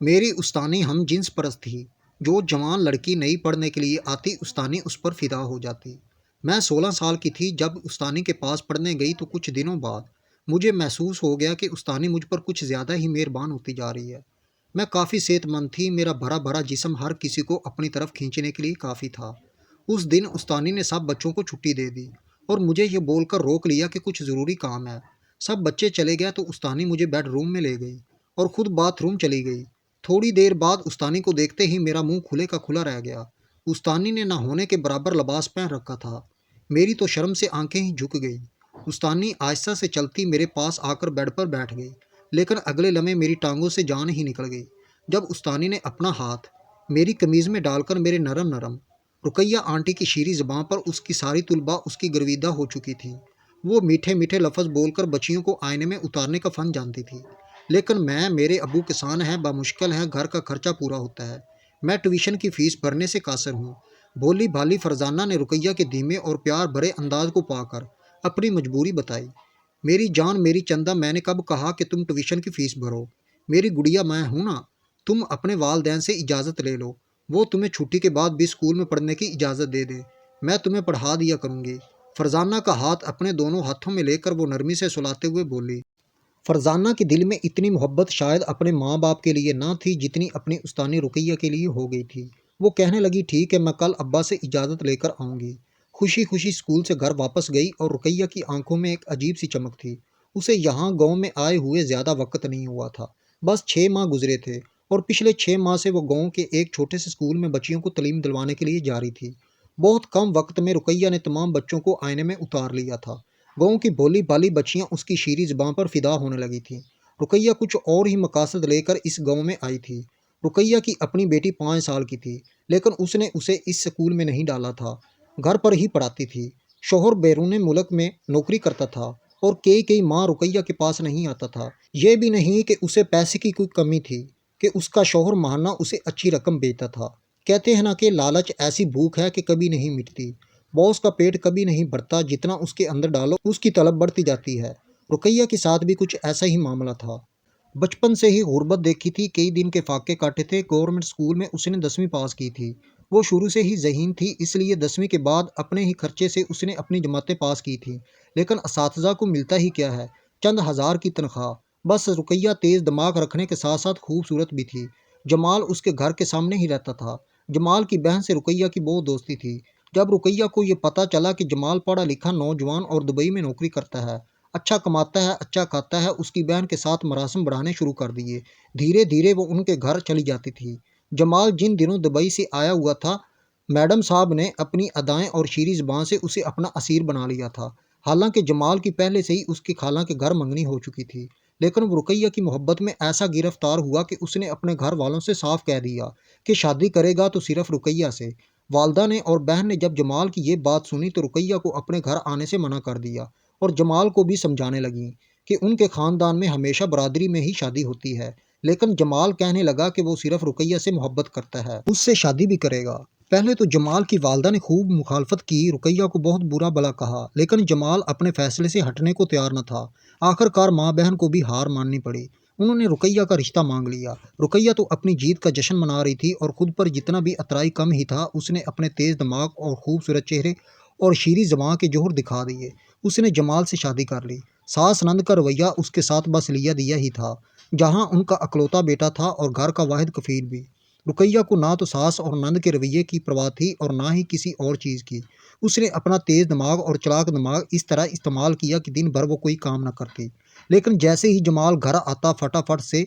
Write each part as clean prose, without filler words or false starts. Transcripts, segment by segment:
میری استانی ہم جنس پرست تھی۔ جو جوان لڑکی نئی پڑھنے کے لیے آتی استانی اس پر فدا ہو جاتی۔ میں 16 سال کی تھی جب استانی کے پاس پڑھنے گئی تو کچھ دنوں بعد مجھے محسوس ہو گیا کہ استانی مجھ پر کچھ زیادہ ہی مہربان ہوتی جا رہی ہے۔ میں کافی صحت مند تھی، میرا بھرا بھرا جسم ہر کسی کو اپنی طرف کھینچنے کے لیے کافی تھا۔ اس دن استانی نے سب بچوں کو چھٹی دے دی اور مجھے یہ بول کر روک لیا کہ کچھ ضروری کام ہے۔ سب بچے چلے گئے تو استانی مجھے بیڈ روم میں لے گئی اور خود باتھ روم چلی گئی۔ تھوڑی دیر بعد استانی کو دیکھتے ہی میرا منہ کھلے کا کھلا رہ گیا۔ استانی نے نہ ہونے کے برابر لباس پہن رکھا تھا۔ میری تو شرم سے آنکھیں ہی جھک گئیں۔ استانی آہستہ سے چلتی میرے پاس آ کر بیڈ پر بیٹھ گئی، لیکن اگلے لمحے میری ٹانگوں سے جان ہی نکل گئی جب استانی نے اپنا ہاتھ میری قمیض میں ڈال کر میرے نرم نرم رقیہ آنٹی کی شیریں زباں پر اس کی ساری طلباء اس کی گرویدہ ہو چکی تھی۔ وہ میٹھے میٹھے لفظ بول کر بچیوں کو آئینے میں اتارنے کا فن جانتی تھی، لیکن میں، میرے ابو کسان ہیں، بمشکل ہے گھر کا خرچہ پورا ہوتا ہے، میں ٹیوشن کی فیس بھرنے سے قاصر ہوں۔ بولی بھالی فرزانہ نے رقیہ کے دھیمے اور پیار بھرے انداز کو پا کر اپنی مجبوری بتائی۔ میری جان، میری چندہ، میں نے کب کہا کہ تم ٹیوشن کی فیس بھرو؟ میری گڑیا میں ہوں نا، تم اپنے والدین سے اجازت لے لو، وہ تمہیں چھٹی کے بعد بھی اسکول میں پڑھنے کی اجازت دے دے، میں تمہیں پڑھا دیا کروں گی۔ فرزانہ کا ہاتھ اپنے دونوں ہاتھوں میں لے کر وہ نرمی سے سلاتے ہوئے بولی۔ فرزانہ کے دل میں اتنی محبت شاید اپنے ماں باپ کے لیے نہ تھی جتنی اپنی استانی رقیہ کے لیے ہو گئی تھی۔ وہ کہنے لگی، ٹھیک ہے، میں کل ابا سے اجازت لے کر آؤں گی۔ خوشی خوشی اسکول سے گھر واپس گئی اور رقیہ کی آنکھوں میں ایک عجیب سی چمک تھی۔ اسے یہاں گاؤں میں آئے ہوئے زیادہ وقت نہیں ہوا تھا، بس 6 ماہ گزرے تھے، اور پچھلے 6 ماہ سے وہ گاؤں کے ایک چھوٹے سے اسکول میں بچیوں کو تعلیم دلوانے کے لیے جا رہی تھی۔ بہت کم وقت میں رقیہ نے تمام بچوں کو آئینے میں اتار لیا تھا۔ گاؤں کی بھولی بھالی بچیاں اس کی شیریں زباں پر فدا ہونے لگی تھیں۔ رقیہ کچھ اور ہی مقاصد لے کر اس گاؤں میں آئی تھی۔ رقیہ کی اپنی بیٹی 5 سال کی تھی، لیکن اس نے اسے اس سکول میں نہیں ڈالا تھا، گھر پر ہی پڑھاتی تھی۔ شوہر بیرون ملک میں نوکری کرتا تھا اور کئی ماہ رقیہ کے پاس نہیں آتا تھا۔ یہ بھی نہیں کہ اسے پیسے کی کوئی کمی تھی کہ اس کا شوہر ماہانہ اسے اچھی رقم بھیجتا تھا۔ کہتے ہیں نا کہ لالچ ایسی بھوک ہے کہ کبھی نہیں مٹتی، باس کا پیٹ کبھی نہیں بھرتا، جتنا اس کے اندر ڈالو اس کی طلب بڑھتی جاتی ہے۔ رقیہ کے ساتھ بھی کچھ ایسا ہی معاملہ تھا۔ بچپن سے ہی غربت دیکھی تھی، کئی دن کے فاقے کاٹے تھے۔ گورنمنٹ اسکول میں اس نے 10ویں پاس کی تھی۔ وہ شروع سے ہی ذہین تھی، اس لیے 10ویں کے بعد اپنے ہی خرچے سے اس نے اپنی جماعتیں پاس کی تھیں، لیکن اساتذہ کو ملتا ہی کیا ہے، چند ہزار کی تنخواہ۔ بس رقیہ تیز دماغ رکھنے کے ساتھ ساتھ خوبصورت بھی تھی۔ جمال اس کے گھر کے سامنے ہی رہتا تھا۔ جمال کی بہن سے رقیہ کی بہت دوستی تھی۔ جب رقیہ کو یہ پتہ چلا کہ جمال پڑھا لکھا نوجوان اور دبئی میں نوکری کرتا ہے، اچھا کماتا ہے، اچھا کھاتا ہے، اس کی بہن کے ساتھ مراسم بڑھانے شروع کر دیے۔ دھیرے دھیرے وہ ان کے گھر چلی جاتی تھی۔ جمال جن دنوں دبئی سے آیا ہوا تھا، میڈم صاحب نے اپنی ادائیں اور شیریں زبان سے اسے اپنا اسیر بنا لیا تھا۔ حالانکہ جمال کی پہلے سے ہی اس کی خالہ کے گھر منگنی ہو چکی تھی، لیکن وہ رقیہ کی محبت میں ایسا گرفتار ہوا کہ اس نے اپنے گھر والوں سے صاف کہہ دیا کہ شادی کرے گا تو صرف رقیہ سے۔ والدہ نے اور بہن نے جب جمال کی یہ بات سنی تو رقیہ کو اپنے گھر آنے سے منع کر دیا، اور جمال کو بھی سمجھانے لگیں کہ ان کے خاندان میں ہمیشہ برادری میں ہی شادی ہوتی ہے۔ لیکن جمال کہنے لگا کہ وہ صرف رقیہ سے محبت کرتا ہے، اس سے شادی بھی کرے گا۔ پہلے تو جمال کی والدہ نے خوب مخالفت کی، رقیہ کو بہت برا بھلا کہا، لیکن جمال اپنے فیصلے سے ہٹنے کو تیار نہ تھا۔ آخر کار ماں بہن کو بھی ہار ماننی پڑی۔ انہوں نے رقیہ کا رشتہ مانگ لیا۔ رقیہ تو اپنی جیت کا جشن منا رہی تھی اور خود پر جتنا بھی اترائی کم ہی تھا۔ اس نے اپنے تیز دماغ اور خوبصورت چہرے اور شیریں زباں کے جوہر دکھا دیے۔ اس نے جمال سے شادی کر لی۔ ساس نند کا رویہ اس کے ساتھ بس لیا دیا ہی تھا، جہاں ان کا اکلوتا بیٹا تھا اور گھر کا واحد کفیل بھی۔ رقیہ کو نہ تو ساس اور نند کے رویے کی پرواہ تھی اور نہ ہی کسی اور چیز کی۔ اس نے اپنا تیز دماغ اور چلاک دماغ اس طرح استعمال کیا کہ دن بھر وہ کوئی کام نہ کرتی، لیکن جیسے ہی جمال گھر آتا فٹافٹ سے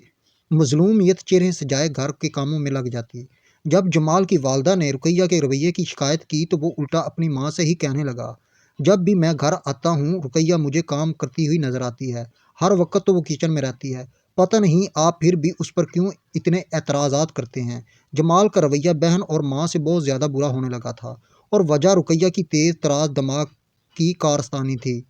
مظلومیت چہرے سجائے گھر کے کاموں میں لگ جاتی۔ جب جمال کی والدہ نے رقیہ کے رویے کی شکایت کی تو وہ الٹا اپنی ماں سے ہی کہنے لگا، جب بھی میں گھر آتا ہوں رقیہ مجھے کام کرتی ہوئی نظر آتی ہے، ہر وقت تو وہ کچن میں رہتی ہے، پتہ نہیں آپ پھر بھی اس پر کیوں اتنے اعتراضات کرتے ہیں۔ جمال کا رویہ بہن اور ماں سے بہت زیادہ برا ہونے لگا تھا، اور وجہ رقیہ کی تیز تراز دماغ کی کارستانی تھی۔